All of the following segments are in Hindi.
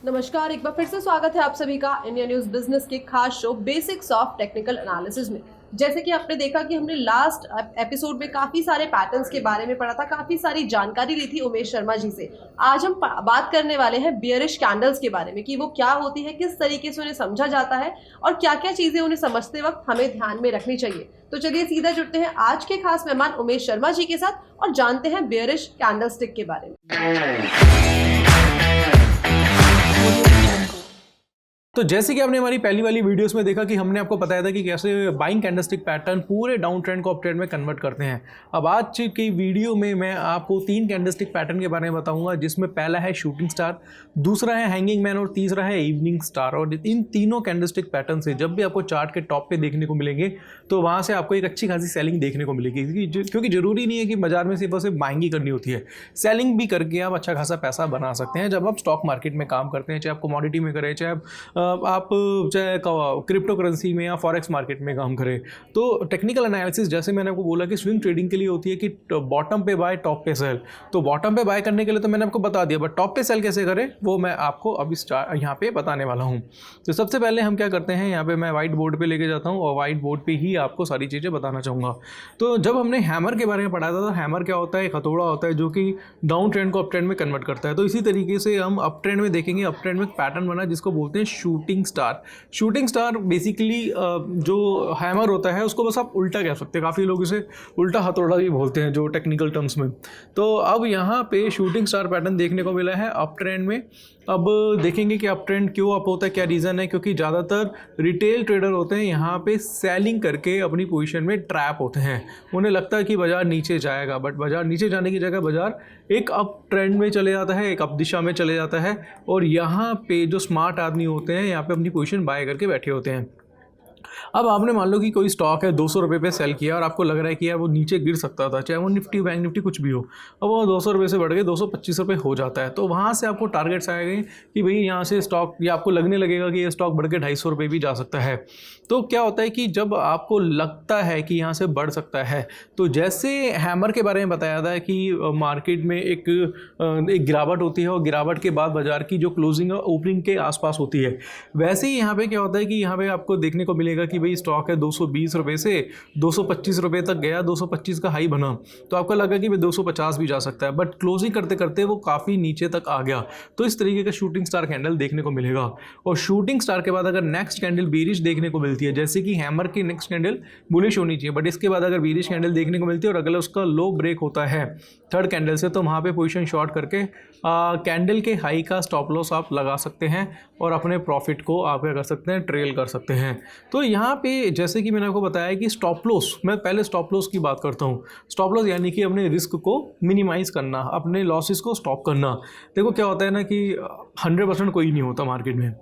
नमस्कार, एक बार फिर से स्वागत है आप सभी का इंडिया न्यूज बिजनेस के खास show basics of technical analysis में। जैसे कि आपने देखा कि हमने लास्ट एपिसोड में काफी सारे पैटर्न्स के बारे में पढ़ा था, काफी सारी जानकारी ली थी उमेश शर्मा जी से। आज हम बात करने वाले हैं बियरिश कैंडल्स के बारे में कि वो क्या होती है, किस तरीके से उन्हें समझा जाता है और क्या क्या चीजें उन्हें समझते वक्त हमें ध्यान में रखनी चाहिए। तो चलिए सीधा जुड़ते हैं आज के खास मेहमान उमेश शर्मा जी के साथ और जानते हैं बियरिश कैंडलस्टिक के बारे में। तो जैसे कि आपने हमारी पहली वाली वीडियोस में देखा कि हमने आपको बताया था कि कैसे बाइंग कैंडलस्टिक पैटर्न पूरे डाउन ट्रेंड को अप ट्रेंड में कन्वर्ट करते हैं। अब आज की वीडियो में मैं आपको 3 कैंडलस्टिक पैटर्न के बारे में बताऊंगा, जिसमें पहला है शूटिंग स्टार, दूसरा है हैंगिंग मैन और तीसरा है इवनिंग स्टार। और इन तीनों कैंडलस्टिक पैटर्न से जब भी आपको चार्ट के टॉप पे देखने को मिलेंगे तो वहाँ से आपको एक अच्छी खासी सेलिंग देखने को मिलेगी, क्योंकि जरूरी नहीं है कि बाजार में सिर्फ और सिर्फ बाइंग ही करनी होती है, सेलिंग भी करके आप अच्छा खासा पैसा बना सकते हैं जब आप स्टॉक मार्केट में काम करते हैं, चाहे आप कमोडिटी में करें, चाहे आप चाहे क्रिप्टो करेंसी में या फॉरेक्स मार्केट में काम करें। तो टेक्निकल एनालिसिस, जैसे मैंने आपको बोला कि स्विंग ट्रेडिंग के लिए होती है कि बॉटम पे बाय, टॉप पे सेल। तो बॉटम पे बाय करने के लिए तो मैंने आपको बता दिया, बट टॉप पे सेल कैसे करें वो मैं आपको अभी यहाँ पे बताने वाला हूँ। तो सबसे पहले हम क्या करते हैं, यहाँ पे मैं व्हाइट बोर्ड पे लेके जाता हूँ और व्हाइट बोर्ड पे ही आपको सारी चीज़ें बताना चाहूँगा। तो जब हमने हैमर के बारे में पढ़ा था, तो हैमर क्या होता है, एक हथौड़ा होता है जो कि डाउन ट्रेंड को अप ट्रेंड में कन्वर्ट करता है। तो इसी तरीके से हम अप ट्रेंड में देखेंगे, अप ट्रेंड में एक पैटर्न बना जिसको बोलते हैं shooting star. Shooting star basically जो हैमर होता है उसको बस आप उल्टा कह सकते हैं, काफ़ी लोग इसे उल्टा हथौड़ा भी बोलते हैं जो टेक्निकल टर्म्स में। तो अब यहाँ पे शूटिंग स्टार पैटर्न देखने को मिला है अप ट्रेंड में। अब देखेंगे कि अप ट्रेंड क्यों अप होता है, क्या रीज़न है, क्योंकि ज़्यादातर रिटेल ट्रेडर होते हैं यहाँ पे सेलिंग करके अपनी पोजीशन में ट्रैप होते हैं। उन्हें लगता है कि बाज़ार नीचे जाएगा, बट बाज़ार नीचे जाने की जगह बाज़ार एक अप ट्रेंड में चले जाता है, एक अप दिशा में चले जाता है। और यहाँ पे जो स्मार्ट आदमी होते हैं यहाँ पे अपनी पोजीशन बाय करके बैठे होते हैं। अब आपने मान लो कि कोई स्टॉक है 200 रुपये पे सेल किया और आपको लग रहा है कि यार वो नीचे गिर सकता था, चाहे वो निफ्टी, बैंक निफ्टी कुछ भी हो। अब वो 200 रुपये से बढ़ के 225 रुपये हो जाता है। तो वहाँ से आपको टारगेट्स आएंगे कि भाई यहाँ से स्टॉक, या आपको लगने लगेगा कि ये स्टॉक बढ़ के 250 रुपये भी जा सकता है। तो क्या होता है कि जब आपको लगता है कि यहाँ से बढ़ सकता है, तो जैसे हैमर के बारे में बताया था कि मार्केट में एक गिरावट होती है और गिरावट के बाद बाजार की जो क्लोजिंग है ओपनिंग के आसपास होती है, वैसे ही यहाँ पे क्या होता है कि यहाँ पे आपको देखने को मिलेगा कि भाई स्टॉक है 220 रुपये से 225 रुपये तक गया, 225 का हाई बना, तो आपको लगा कि भाई 250 भी जा सकता है, बट क्लोजिंग करते करते वो काफ़ी नीचे तक आ गया। तो इस तरीके का शूटिंग स्टार कैंडल देखने को मिलेगा। और शूटिंग स्टार के बाद अगर नेक्स्ट कैंडल बेरिश देखने को मिलती है, जैसे कि हैमर की नेक्स्ट कैंडल बुलिश होनी चाहिए, बट इसके बाद अगर बेरिश कैंडल देखने को मिलती है और अगर उसका लो ब्रेक होता है थर्ड कैंडल से, तो वहाँ पे पोजीशन शॉर्ट करके कैंडल के हाई का स्टॉप लॉस आप लगा सकते हैं और अपने प्रॉफिट को आप क्या कर सकते हैं, ट्रेल कर सकते हैं। तो यहाँ पे जैसे कि मैंने आपको बताया कि स्टॉप लॉस, मैं पहले स्टॉप लॉस की बात करता हूँ। स्टॉप लॉस यानी कि अपने रिस्क को मिनिमाइज़ करना, अपने लॉसेस को स्टॉप करना। देखो क्या होता है ना कि 100% कोई नहीं होता मार्केट में।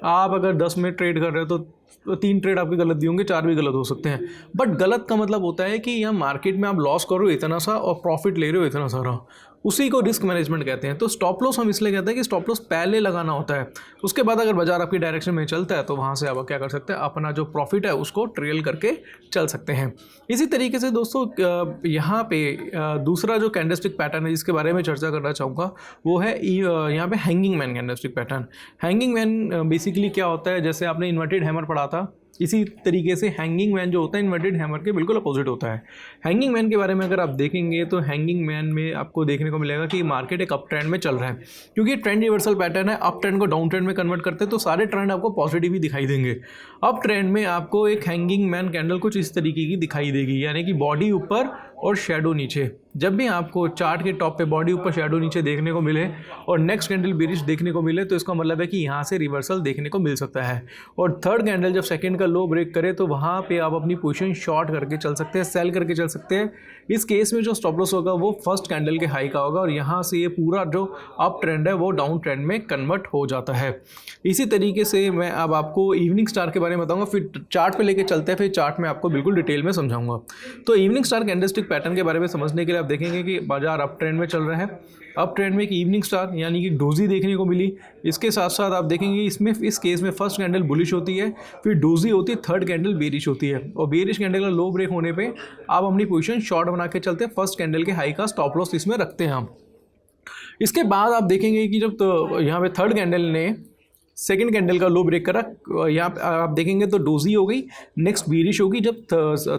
आप अगर 10 में ट्रेड कर रहे हो तो 3 ट्रेड आपके गलत भी होंगे, 4 भी गलत हो सकते हैं। बट गलत का मतलब होता है कि यहाँ मार्केट में आप लॉस कर रहे हो इतना सा और प्रॉफिट ले रहे हो इतना सारा, उसी को रिस्क मैनेजमेंट कहते हैं। तो स्टॉप लॉस हम इसलिए कहते हैं कि स्टॉप लॉस पहले लगाना होता है, उसके बाद अगर बाजार आपकी डायरेक्शन में चलता है तो वहाँ से आप क्या कर सकते हैं, अपना जो प्रॉफिट है उसको ट्रेल करके चल सकते हैं। इसी तरीके से दोस्तों यहाँ पे दूसरा जो कैंडलस्टिक पैटर्न है जिसके बारे में चर्चा करना चाहूँगा वो है यहाँ पे hanging man candlestick pattern. Hanging man basically क्या होता है, जैसे आपने इन्वर्टेड हैमर पढ़ा था, इसी तरीके से हैंगिंग मैन जो होता है इन्वर्टेड हैमर के बिल्कुल अपोजिट होता है। हैंगिंग मैन के बारे में अगर आप देखेंगे तो हैंगिंग मैन में आपको देखने को मिलेगा कि मार्केट एक अप ट्रेंड में चल रहा है, क्योंकि ट्रेंड रिवर्सल पैटर्न है। अप ट्रेंड को डाउन ट्रेंड में कन्वर्ट करते हैं तो सारे ट्रेंड आपको पॉजिटिव ही दिखाई देंगे। अप ट्रेंड में आपको एक हैंगिंग मैन कैंडल कुछ इस तरीके की दिखाई देगी, यानी कि बॉडी ऊपर और शेडो नीचे। जब भी आपको चार्ट के टॉप पे बॉडी ऊपर शेडो नीचे देखने को मिले और नेक्स्ट कैंडल बेरिश देखने को मिले, तो इसका मतलब है कि यहाँ से रिवर्सल देखने को मिल सकता है। और थर्ड कैंडल जब सेकंड का लो ब्रेक करे तो वहाँ पे आप अपनी पोजीशन शॉर्ट करके चल सकते हैं, सेल करके चल सकते हैं। इस केस में जो स्टॉप लॉस होगा वो फर्स्ट कैंडल के हाई का होगा और यहाँ से ये पूरा जो अप ट्रेंड है वो डाउन ट्रेंड में कन्वर्ट हो जाता है। इसी तरीके से मैं अब आपको इवनिंग स्टार के बारे में बताऊँगा, फिर चार्ट पर लेके चलते हैं, फिर चार्ट में आपको बिल्कुल डिटेल में समझाऊंगा। तो इवनिंग स्टार कैंडलस्टिक पैटर्न के बारे में समझने के लिए आप देखेंगे कि बाजार अप ट्रेंड में चल रहा है। अप ट्रेंड में एक इवनिंग स्टार यानी कि डोजी देखने को मिली। इसके साथ साथ आप देखेंगे इसमें इस केस में फर्स्ट कैंडल बुलिश होती है, फिर डोजी होती है, थर्ड कैंडल बेरिश होती है और बेरिश कैंडल का लो ब्रेक होने पे आप अपनी पोजीशन शॉर्ट बना के चलते हैं, फर्स्ट कैंडल के हाई का स्टॉप लॉस इसमें रखते हैं हम। इसके बाद आप देखेंगे कि जब तो यहाँ पे थर्ड कैंडल ने सेकंड कैंडल का लो ब्रेक करा, यहाँ पे आप देखेंगे तो डोजी हो गई, नेक्स्ट बीरिश होगी। जब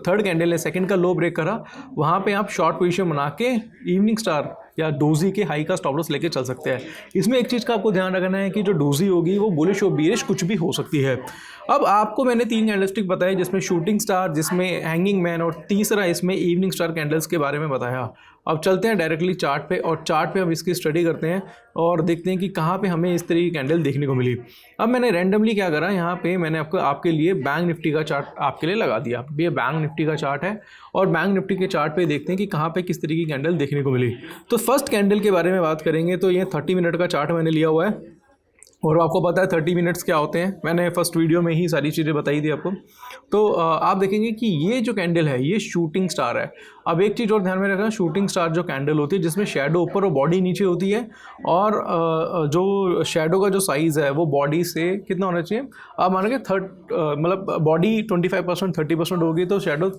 थर्ड कैंडल है सेकंड का लो ब्रेक करा, वहाँ पे आप शॉर्ट पोजीशन बना के इवनिंग स्टार या डोजी के हाई का स्टॉप लॉस लेके चल सकते हैं। इसमें एक चीज़ का आपको ध्यान रखना है कि जो डोजी होगी वो बुलिश और बीरिश कुछ भी हो सकती है। अब आपको मैंने 3 कैंडलस्टिक बताए, जिसमें शूटिंग स्टार, जिसमें हैंगिंग मैन और तीसरा इसमें इवनिंग स्टार कैंडल्स के बारे में बताया। अब चलते हैं डायरेक्टली चार्ट पे, और चार्ट पे हम इसकी स्टडी करते हैं और देखते हैं कि कहाँ पे हमें इस तरह की कैंडल देखने को मिली। अब मैंने रैंडमली क्या करा, यहाँ पे मैंने आपके लिए बैंक निफ्टी का चार्ट आपके लिए लगा दिया। ये बैंक निफ्टी का चार्ट है और बैंक निफ्टी के चार्ट पे देखते हैं कि कहाँ पे किस तरह की कैंडल देखने को मिली। तो फर्स्ट कैंडल के बारे में बात करेंगे तो ये 30 मिनट का चार्ट मैंने लिया हुआ है, और आपको पता है 30 मिनट्स क्या होते हैं, मैंने फर्स्ट वीडियो में ही सारी चीज़ें बताई थी आपको। तो आप देखेंगे कि ये जो कैंडल है ये शूटिंग स्टार है। अब एक चीज़ और ध्यान में रखना, शूटिंग स्टार जो कैंडल होती है जिसमें शेडो ऊपर और बॉडी नीचे होती है, और जो शेडो का जो साइज़ है वो बॉडी से कितना होना चाहिए, आप मानोगे मतलब बॉडी 25% 30% होगी तो शेडो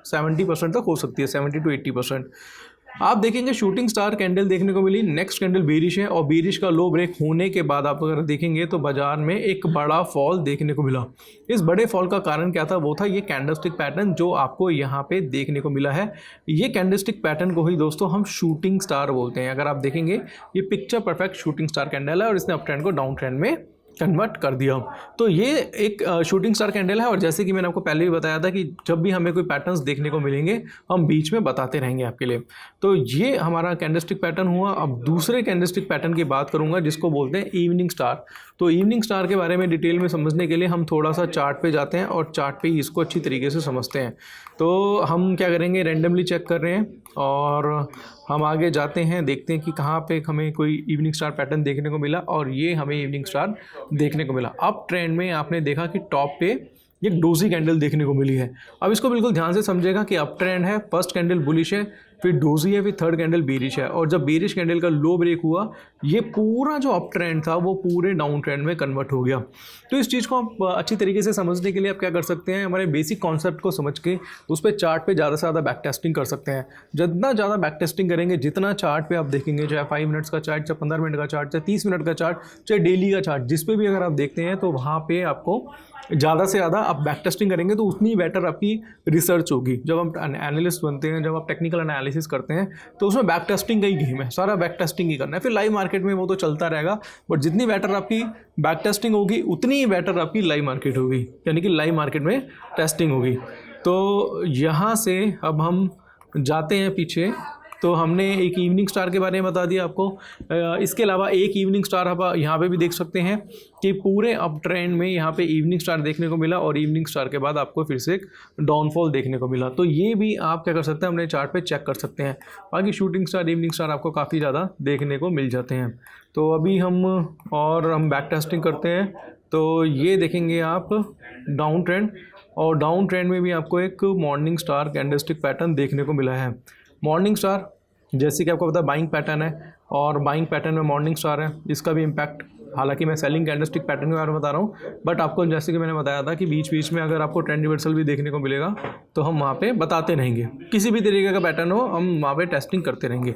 70% तक हो सकती है, 70 to 80%। आप देखेंगे शूटिंग स्टार कैंडल देखने को मिली। नेक्स्ट कैंडल बेरिश है, और बेरिश का लो ब्रेक होने के बाद आप अगर देखेंगे तो बाजार में एक बड़ा फॉल देखने को मिला। इस बड़े फॉल का कारण क्या था, वो था ये कैंडलस्टिक पैटर्न जो आपको यहाँ पे देखने को मिला है। ये कैंडलस्टिक पैटर्न को ही दोस्तों हम शूटिंग स्टार बोलते हैं। अगर आप देखेंगे ये picture perfect shooting star candle है और इसने अप ट्रेंड को डाउन ट्रेंड में कन्वर्ट कर दिया। तो ये एक शूटिंग स्टार कैंडल है, और जैसे कि मैंने आपको पहले भी बताया था कि जब भी हमें कोई पैटर्न्स देखने को मिलेंगे हम बीच में बताते रहेंगे आपके लिए। तो ये हमारा कैंडलस्टिक पैटर्न हुआ। अब दूसरे कैंडलस्टिक पैटर्न की बात करूंगा जिसको बोलते हैं इवनिंग स्टार। तो इवनिंग स्टार के बारे में डिटेल में समझने के लिए हम थोड़ा सा चार्ट पे जाते हैं और चार्ट पे इसको अच्छी तरीके से समझते हैं। तो हम क्या करेंगे, रैंडमली चेक कर रहे हैं और हम आगे जाते हैं, देखते हैं कि कहाँ पे हमें कोई इवनिंग स्टार पैटर्न देखने को मिला, और ये हमें इवनिंग स्टार देखने को मिला। अप ट्रेंड में आपने देखा कि टॉप पे एक डोजी कैंडल देखने को मिली है। अब इसको बिल्कुल ध्यान से समझेगा कि अप ट्रेंड है, फर्स्ट कैंडल बुलिश है, फिर डोजी है, फिर थर्ड कैंडल बेरिश है, और जब बेरिश कैंडल का लो ब्रेक हुआ ये पूरा जो अप ट्रेंड था वो पूरे डाउन ट्रेंड में कन्वर्ट हो गया। तो इस चीज़ को आप अच्छी तरीके से समझने के लिए आप क्या कर सकते हैं, हमारे बेसिक कॉन्सेप्ट को समझ के उस पर चार्ट पे ज़्यादा से ज़्यादा बैक टेस्टिंग कर सकते हैं। जितना ज़्यादा बैक टेस्टिंग करेंगे, जितना चार्ट पे आप देखेंगे, चाहे 5 मिनट्स का चार्ट, चाहे 15 मिनट का चार्ट, चाहे 30 मिनट का चार्ट, चाहे डेली का चार्ट, जिस पे भी अगर आप देखते हैं तो वहाँ पे आपको ज़्यादा से ज़्यादा आप बैक टेस्टिंग करेंगे तो उतनी बेटर आपकी रिसर्च होगी। जब आप एनालिस्ट बनते हैं, जब आप टेक्निकल एनालिसिस करते हैं तो उसमें बैक टेस्टिंग का ही गेम है, सारा बैक टेस्टिंग ही करना है। फिर लाइव मार्केट में वो तो चलता रहेगा, बट जितनी बेटर आपकी बैक टेस्टिंग होगी उतनी ही बेटर आपकी लाइव मार्केट होगी, यानी कि लाइव मार्केट में टेस्टिंग होगी। तो यहाँ से अब हम जाते हैं पीछे। तो हमने एक इवनिंग स्टार के बारे में बता दिया आपको। इसके अलावा एक इवनिंग स्टार आप यहाँ पे भी देख सकते हैं कि पूरे अप ट्रेंड में यहाँ पे इवनिंग स्टार देखने को मिला, और इवनिंग स्टार के बाद आपको फिर से एक डाउनफॉल देखने को मिला। तो ये भी आप क्या कर सकते हैं, अपने चार्ट पे चेक कर सकते हैं। बाकी शूटिंग स्टार, इवनिंग स्टार आपको काफ़ी ज़्यादा देखने को मिल जाते हैं। तो अभी हम बैक टेस्टिंग करते हैं। तो ये देखेंगे आप डाउन ट्रेंड, और डाउन ट्रेंड में भी आपको एक मॉर्निंग स्टार कैंडलस्टिक पैटर्न देखने को मिला है। मॉर्निंग स्टार जैसे कि आपको पता है बाइंग पैटर्न है, और बाइंग पैटर्न में मॉर्निंग स्टार है, इसका भी इम्पैक्ट, हालांकि मैं सेलिंग कैंडलस्टिक पैटर्न के बारे में बता रहा हूँ, बट आपको जैसे कि मैंने बताया था कि बीच बीच में अगर आपको ट्रेंड रिवर्सल भी देखने को मिलेगा तो हम वहाँ पे बताते रहेंगे। किसी भी तरीके का पैटर्न हो हम वहाँ पे टेस्टिंग करते रहेंगे।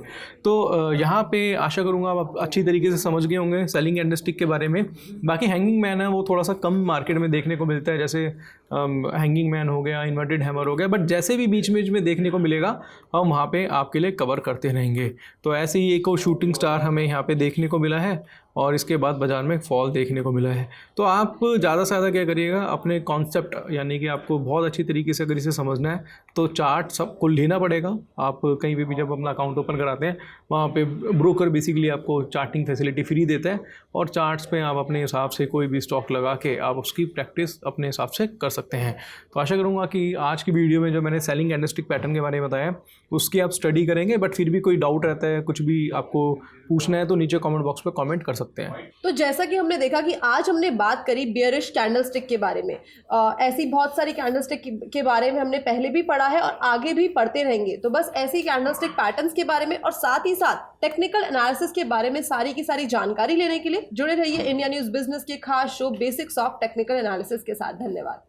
तो यहाँ पे आशा करूँगा आप अच्छी तरीके से समझ गए होंगे सेलिंग कैंडलस्टिक के बारे में। बाकी हैंगिंग मैन है वो थोड़ा सा कम मार्केट में देखने को मिलता है, जैसे हैंगिंग मैन हो गया, इन्वर्टेड हैमर हो गया, बट जैसे भी बीच बीच में देखने को मिलेगा हम वहाँ पे आपके लिए कवर करते रहेंगे। तो ऐसे ही एक शूटिंग स्टार हमें यहाँ पे देखने को मिला है, और इसके बाद बाज़ार में फॉल देखने को मिला है। तो आप ज़्यादा से ज़्यादा क्या करिएगा, अपने कॉन्सेप्ट, यानी कि आपको बहुत अच्छी तरीके से अगर इसे समझना है तो चार्ट सबको लेना पड़ेगा। आप कहीं भी जब अपना अकाउंट ओपन कराते हैं वहाँ पे ब्रोकर बेसिकली आपको चार्टिंग फैसिलिटी फ्री देता है, और चार्ट्स पे आप अपने हिसाब से कोई भी स्टॉक लगा के आप उसकी प्रैक्टिस अपने हिसाब से कर सकते हैं। तो आशा करूँगा कि आज की वीडियो में जो मैंने सेलिंग कैंडलस्टिक पैटर्न के बारे में बताया उसकी आप स्टडी करेंगे, बट फिर भी कोई डाउट रहता है, कुछ भी आपको पूछना है तो नीचे कमेंट बॉक्स पे कमेंट कर सकते हैं। तो जैसा कि हमने देखा कि आज हमने बात करी बियरिश कैंडलस्टिक के बारे में। ऐसी बहुत सारी कैंडलस्टिक के बारे में हमने पहले भी पढ़ा है और आगे भी पढ़ते रहेंगे। तो बस ऐसी कैंडलस्टिक पैटर्न्स के बारे में और साथ ही साथ टेक्निकल एनालिसिस के बारे में सारी की सारी जानकारी लेने के लिए जुड़े रहिए इंडिया न्यूज़ बिजनेस के खास show basics of technical analysis के साथ। धन्यवाद।